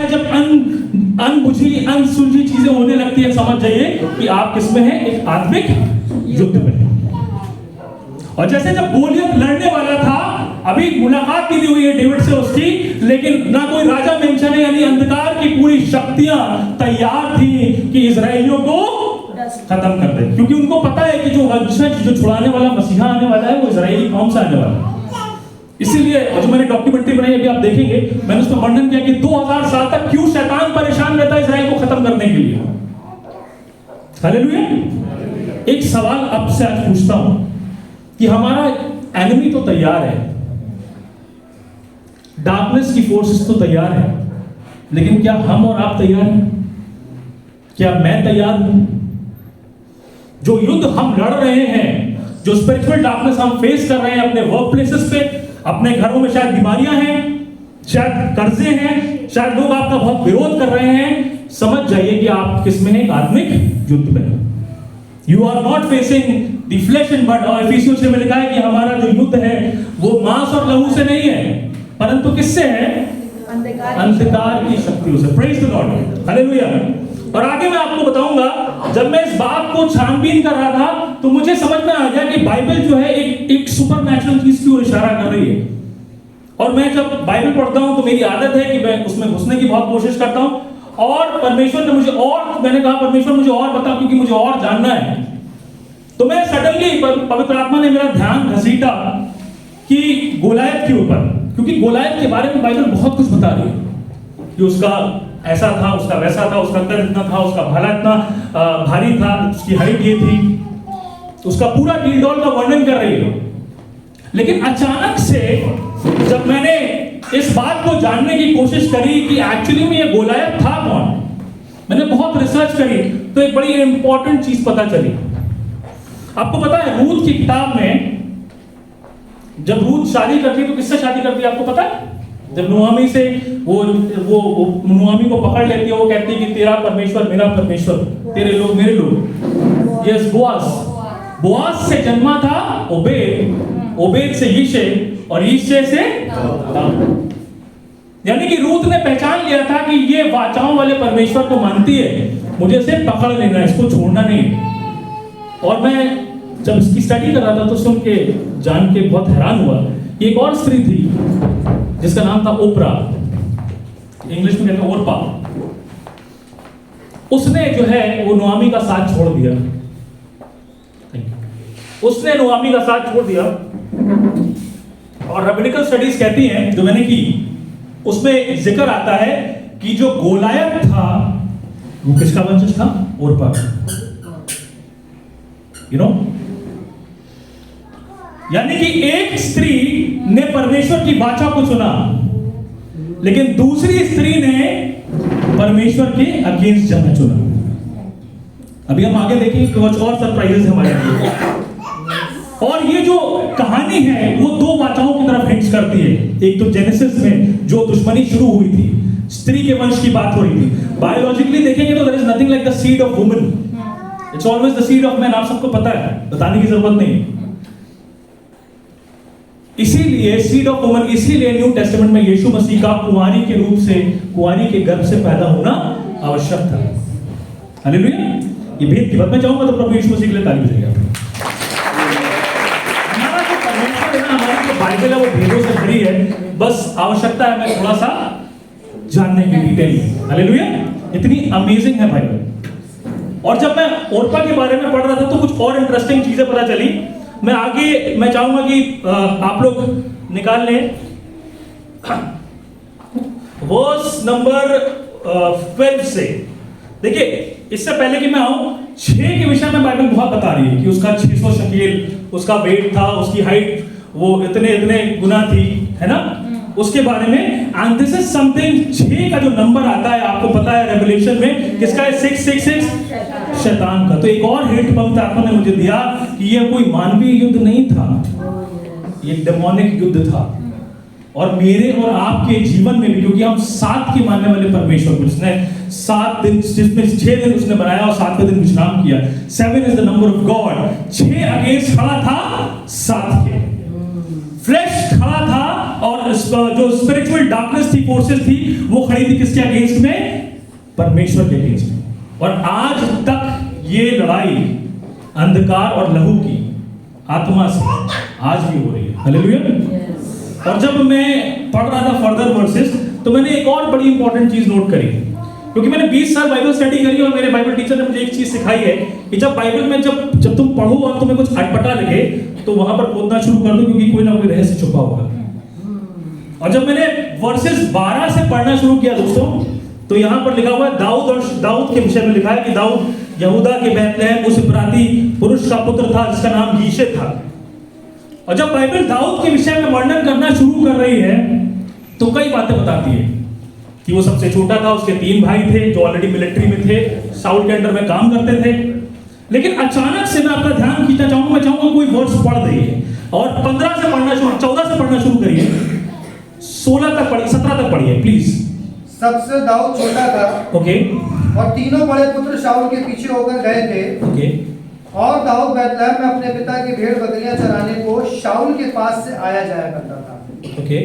जब अनबुझी अनसुलझी चीजें होने लगती है, समझ जाइए कि आप किसमें हैं, एक आत्मिक युद्ध में। और जैसे जब गोलियत लड़ने वाला था, अभी मुलाकात भी नहीं हुई है डेविड से उसकी, लेकिन ना कोई राजा मेंशन है, यानी अंधकार की पूरी शक्तियां तैयार थी कि इजराइलियों को खत्म कर दे, क्योंकि उनको पता है कि जो छुड़ाने वाला मसीहा आने वाला है वो इजराइली कौम से आने वाला है। इसीलिए जो मैंने डॉक्यूमेंट्री बनाई अभी आप देखेंगे, मैंने उसमें वर्णन किया कि 2000 साल तक क्यों शैतान परेशान रहता है इजराइल को खत्म करने के लिए। हालेलुया। एक सवाल आपसे आज पूछता हूं कि हमारा एनिमी तो तैयार है, डार्कनेस की फोर्सेस तो तैयार है, लेकिन क्या हम और आप तैयार हैं? क्या मैं तैयार हूं? जो युद्ध हम लड़ रहे हैं, जो स्पिरिचुअल डार्कनेस हम फेस कर रहे हैं अपने वर्क प्लेसेस पे, अपने घरों में शायद बीमारियां हैं, शायद कर्जे हैं, शायद लोग आपका बहुत विरोध कर रहे हैं, समझ जाइए कि आप किसमें हैं, आत्मिक युद्ध में। You are not facing the flesh and blood. और इफिसियों में लिखा है कि हमारा जो युद्ध है वो मांस और लहू से नहीं है, परंतु किससे है? अंधकार की शक्तियों से। Praise the Lord, hallelujah. और आगे मैं आपको बताऊंगा, जब मैं इस बात को छानबीन कर रहा था तो मुझे समझ में आ गया कि बाइबल जो है एक सुपरनैचुरल चीज की ओर इशारा कर रही है। और मैं जब बाइबल पढ़ता हूं तो मेरी आदत है कि मैं उसमें घुसने की बहुत कोशिश करता हूं, और परमेश्वर ने मुझे मैंने कहा परमेश्वर मुझे और बता, क्योंकि मुझे और जानना है। तो मैं सडनली पवित्र आत्मा ने मेरा ध्यान घसीटा कि गोलायत के ऊपर, क्योंकि गोलायत के बारे में बाइबल बहुत कुछ बता रही है कि उसका ऐसा था, उसका वैसा था, उसका कद इतना था, उसका भाला इतना भारी था, उसकी हाइट ये थी, उसका पूरा डील-डॉल का वर्णन कर रही है। लेकिन अचानक से जब मैंने इस बात को जानने की कोशिश करी कि एक्चुअली में ये गोलायत था कौन, मैंने बहुत रिसर्च करी तो एक बड़ी इंपॉर्टेंट चीज पता चली। आपको पता है रूथ की किताब में जब रूथ शादी करती है तो किससे शादी करती है, आपको पता है? जब नुआमी से वो नुआमी को पकड़ लेती है, वो कहती है कि तेरा परमेश्वर मेरा परमेश्वर, तेरे लोग मेरे लोग। यस, बोआज से जन्मा था ओबेद, ओबेद से यिशे, और यिशे से दाऊद। यानी कि रूथ ने पहचान लिया था कि ये वाचाओं वाले परमेश्वर को मानती है, मुझे इसे पकड़ लेना है, इसको छोड़ना नहीं। और मैं जब इसकी स्टडी कर रहा था तो सुन के जान के बहुत हैरान हुआ। एक और स्त्री थी जिसका नाम था ओपरा, इंग्लिश में कहते हैं ओरपा। उसने जो है वो नुआमी का साथ छोड़ दिया, उसने नुआमी का साथ छोड़ दिया। और रैबिनिकल स्टडीज कहती हैं, जो मैंने की, उसमें जिक्र आता है कि जो गोलायत था वो किसका वंशज था? ओरपा। यू नो, यानी कि एक स्त्री ने परमेश्वर की वाचा को चुना, लेकिन दूसरी स्त्री ने परमेश्वर के अगेंस्ट जाना चुना। अभी हम आगे देखेंगे कुछ और सरप्राइजेस हमारे लिए। और ये जो कहानी है वो दो वाचाओं की तरफ हिंट्स करती है। एक तो जेनेसिस में जो दुश्मनी शुरू हुई थी, स्त्री के वंश की बात हो रही थी। बायोलॉजिकली देखेंगे तो there is nothing like the seed of woman, it's always the seed of man. आप सबको पता है, बताने की जरूरत नहीं। इसीलिए सीड ऑफ वुमन, इसीलिए न्यू टेस्टामेंट में यीशु मसीह का कुंवारी के रूप से, कुंवारी के गर्भ से पैदा होना आवश्यक था। हालेलुया। ये भेद की बात मैं चाहूंगा तो प्रभु यीशु मसीह के लिए ताली बजाइए। हमारा जो परमेश्वर है ना, हमारी जो बाइबल है वो भेदों से भरी है, बस आवश्यकता है हमें थोड़ा सा जानने की डिटेल। हालेलुया। इतनी अमेजिंग है बाइबल। और जब मैं ओरपा के बारे में पढ़ रहा था तो कुछ और इंटरेस्टिंग चीजें पता चली। मैं चाहूंगा कि आप लोग निकाल लें वर्स नंबर 12 से। देखिए, इससे पहले कि मैं आऊं, 6 के विषय में बाइबल बहुत बता रही है कि उसका 600 शकील उसका वेट था, उसकी हाइट वो इतने गुना थी, है ना, उसके बारे में। एंड दिस इज समथिंग, 6 का जो नंबर आता है आपको पता है रेवलेशन में किसका है? 666, शैतान का। तो एक और हिंट पवित्र आत्मा ने मुझे दिया कि यह कोई मानवीय युद्ध नहीं था, ये डेमोनिक युद्ध था। और मेरे और आपके जीवन में भी, क्योंकि हम 7 के मानने वाले परमेश्वर को, जिसने 7 दिन, जिसमें 6 दिन उसने बनाया और 7वें दिन विश्राम किया। 7 is the number of God. 6 against खड़ा था 7 के। फ्लेश खड़ा था और जो स्पिरिचुअल डार्कनेस थी, फोर्सेस थी, वो खड़ी थी किसके अगेंस्ट में? परमेश्वर के अगेंस्ट में। और आज तक ये लड़ाई अंधकार और लहू की आत्मा से आज भी हो रही है। हालेलुया। और जब मैं पढ़ रहा था फर्दर वर्सेस, तो मैंने एक और बड़ी इंपॉर्टेंट चीज नोट करी, क्योंकि मैंने 20 साल बाइबल स्टडी करी और मेरे बाइबल टीचर ने मुझे एक चीज सिखाई है कि जब बाइबल में जब तुम पढ़ो और तुम्हें कुछ अटपटा लगे तो वहां पर खोदना शुरू कर दो, क्योंकि कोई ना कोई रहस्य छुपा होगा। और जब मैंने वर्सेस 12 से पढ़ना शुरू किया दोस्तों, तो यहां पर लिखा हुआ है दाऊद, और दाऊद के विषय में लिखा है कि दाऊद यहूदा के बैतलहम उस इब्राती पुरुष का पुत्र था जिसका नाम गीशे था। और जब बाइबल दाऊद के विषय में वर्णन करना शुरू कर रही है तो कई बातें बताती है कि वो सबसे छोटा था, उसके 3 भाई थे जो ऑलरेडी मिलिट्री में थे, साउल के अंडर में काम करते थे। लेकिन अचानक से मैं आपका ध्यान खींचना चाहूंगा, मैं चाहूंगा कोई वर्ड्स पढ़ दीजिए और 15 से पढ़ना शुरू, 14 से पढ़ना शुरू करिए, 16 तक पढ़िए, 17 तक पढ़िए प्लीज। सबसे दाऊद छोटा था, ओके, और तीनों बड़े पुत्र शाऊल के पीछे होकर गए थे। ओके, और दाऊद बैतलहम में अपने पिता की भेड़ बकरियां चराने को शाऊल के पास से आया जाया करता था। ओके,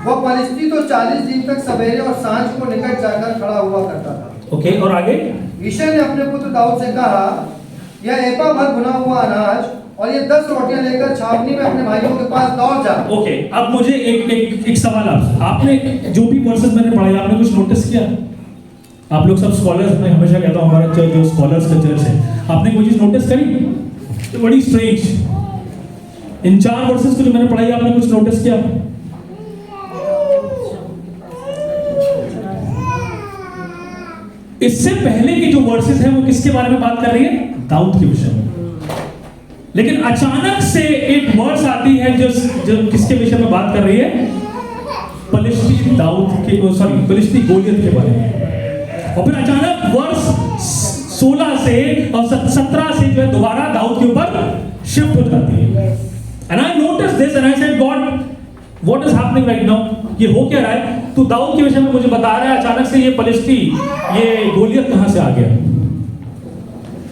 वह पलिश्ती तो 40 दिन तक सवेरे और सांझ को निकट जाकर खड़ा हुआ करता था। ओके, और आगे? यिशै ने अपने पुत्र दाऊद से कहा, यह एपा भर भुना हुआ अनाज और ये 10 रोटियां लेकर छावनी में अपने भाइयों के पास दौड़ जा। ओके, अब मुझे एक सवाल आपने जो भी वर्सेस मैंने पढ़ाया, आपने कुछ नोटिस किया? आप लोग सब स्कॉलर्स, मैं हमेशा कहता हूँ हमारा चर्च जो स्कॉलर्स का चर्च है, आपने कोई चीज नोटिस करी? तो बड़ी स्ट्रेंज, इन 4 वर्सेस को जो मैंने पढ़ाई आपने कुछ नोटिस किया? इससे पहले की जो वर्सेस है वो किसके बारे में बात कर रही है? दाऊद के विषय में। लेकिन अचानक से एक वर्स आती है जो किसके विषय में बात कर रही है? पलिश्ती दाऊद के, सॉरी पलिश्ती गोलियत के बारे में। और फिर अचानक वर्स 16 से और 17 से जो है दोबारा दाऊद के ऊपर शिफ्ट हो जाती है। And I notice this and I said God what is happening right now, ये हो क्या रहा है? तू दाऊद के विषय में मुझे बता रहा है, अचानक से ये पलिश्ती, ये गोलियत कहां से आ गया?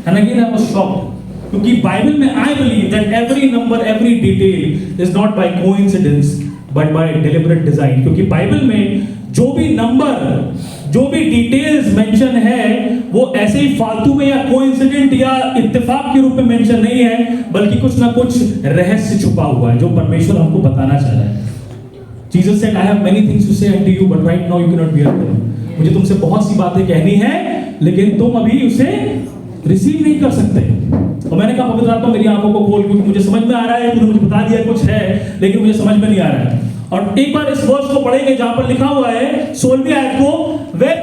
And again I was shocked, क्योंकि बाइबल में I believe that every number, every detail is not by coincidence but by deliberate design. क्योंकि बाइबल में जो भी नंबर, जो भी डिटेल्स मेंशन है, वो ऐसे ही फालतू में या कोइंसिडेंट या इत्तेफाक के रूप में मेंशन नहीं है, बल्कि कुछ ना कुछ रहस्य छुपा हुआ है जो परमेश्वर हमको बताना चाह रहा है। Jesus said, I have many things to say unto you, but right now you cannot bear them. मुझे तुमसे बहुत सी बातें कहनी है, लेकिन तुम अभी उसे रिसीव नहीं कर सकते। और मैंने कहा पवित्र आत्मा मेरी आंखों को खोल, क्योंकि मुझे समझ में आ रहा है, तूने मुझे बता दिया कुछ है, लेकिन मुझे समझ में नहीं आ रहा है। और एक बार इस वर्स को पढ़ेंगे जहां पर लिखा हुआ है 16वीं आयत को, वे